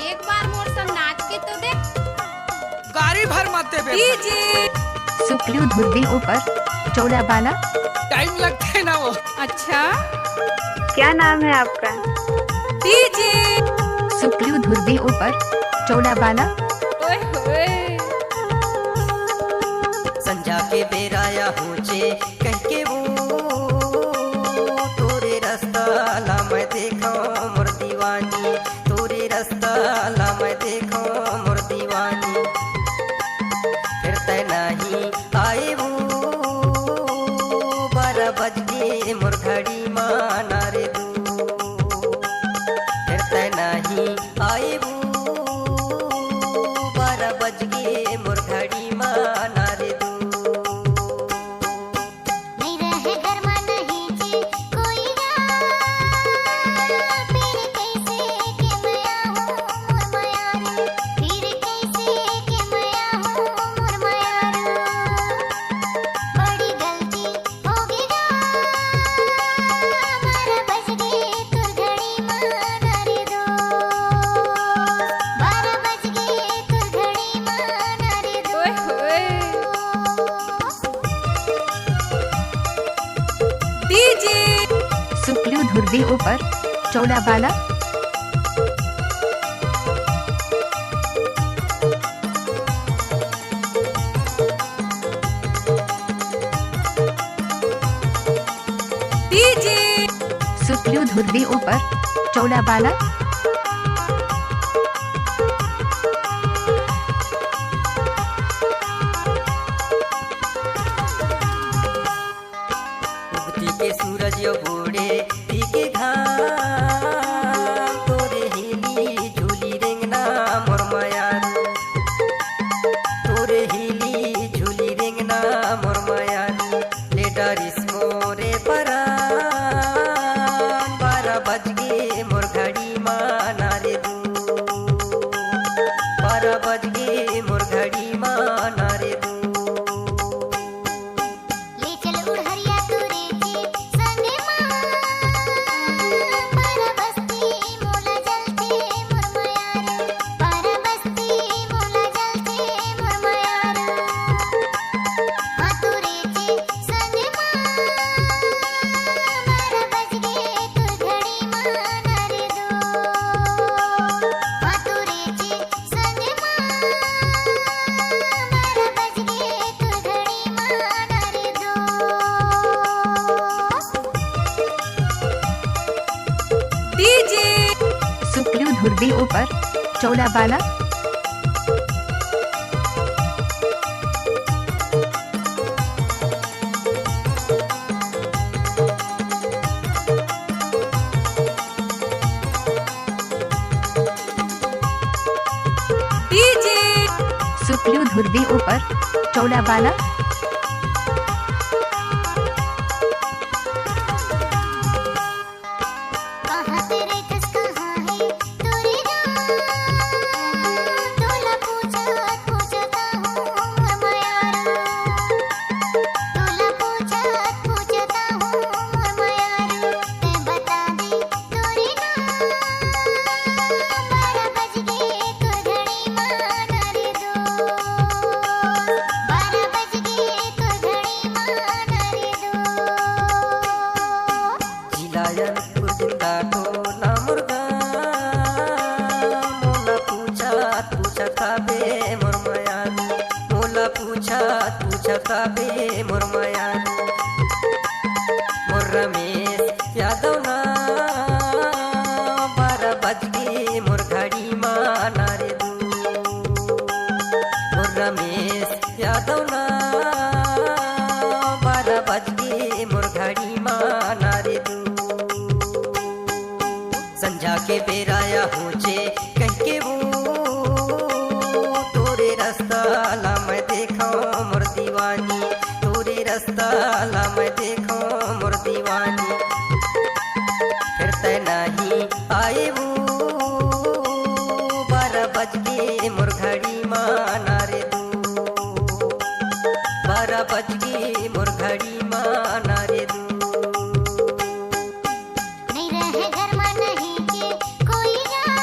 एक बार मोर संग नाच के तो देख। गाड़ी भर मत दे डीजे सुप्लू धुर्वी ऊपर चौड़ा बाला। टाइम लगते है ना वो। अच्छा क्या नाम है आपका? डीजे सुप्लू धुर्वी ऊपर चौड़ा बाला। ओए होए संजा के बेराया होचे कह के वो तोरे रास्ता ला मैं देखो मोर दीवानी, तोरे रास्ता ला मैं देखो मोर दीवानी। फिर तय नहीं आए वो 12 बज के मोर घड़ी माना रे दू। फिर तय नहीं आए वो 12 बज के मोर घड़ी माना रे दू। ओए होए डीजे सुप्लू धुर्वी ऊपर चौड़ा बाला। डीजे सुप्लू धुर्वी ऊपर चौड़ा बाला। उगती के सूरज यो बूढ़े तीके घाम तोरे हिली झूली रेंगना मोर मायारू, तोरे हिली झूली रेंगना मोर मायारू। लेडरिस मोरे परान 12 बज गे मोर घड़ी माना रे दू। 12 बज गे मोर घड़ी माना रे दू। ले चल उड़हरिया तोरे के संगे माँ, पारा बस्ती मोला जलते मोर मायारू, पारा बस्ती मोला जलते मोर मायारू। हाँ तोरे के संगे माँ, 12 बज गे तोर घड़ी माना रे दू। हाँ तोरे के संगे माँ, 12 बज गे तोर घड़ी माना रे दू। डीजे सुप्लू धुर्वी ऊपर चौड़ा बाला। डीजे सुप्लू धुर्वी ऊपर चौड़ा बाला। कहाँ तेरे कस कहाँ है तोरी जान, तोला पूछता हूँ मोर मायारू, तोला पूछता हूँ मोर मायारू। ते बता दे तोरी नाम, 12 बज गे तोर घड़ी माना रे दू। 12 बज गे तोर घड़ी माना रे दू। जिलायन जिंदा टोला मुर्गा मोला पूछा बे मोर मायारू, मोला पूछा बे मोर मायारू। मोर रमेश यादव ना 12 बज गे मोर घड़ी माना रे दू। मोर रमेश यादव ना 12 बज गे मोर घड़ी माना रे दू। संजा के बेराया होचे कह के वो तोरे रास्ता ला मैं देखो मोर दीवानी, तोरे रास्ता ला मैं देखो मोर दीवानी। फिर तय नहीं आए वो 12 बज के मोर घड़ी माना रे दू। 12 बज के मोर घड़ी माना रे दू। नहीं रहे घर में नहीं के कोई जान,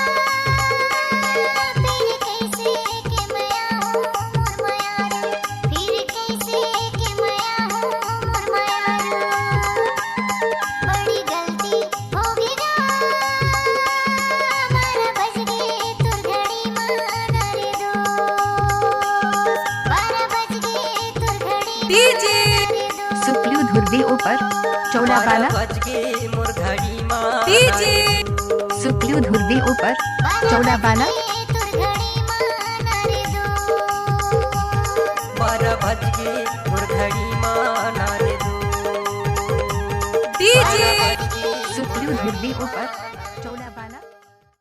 डीजे सुप्लू धुर्वे ऊपर चौड़ा बाला बज गे मोर घड़ी माँ डीजे सुप्लू धुर्वे ऊपर चौड़ा बाला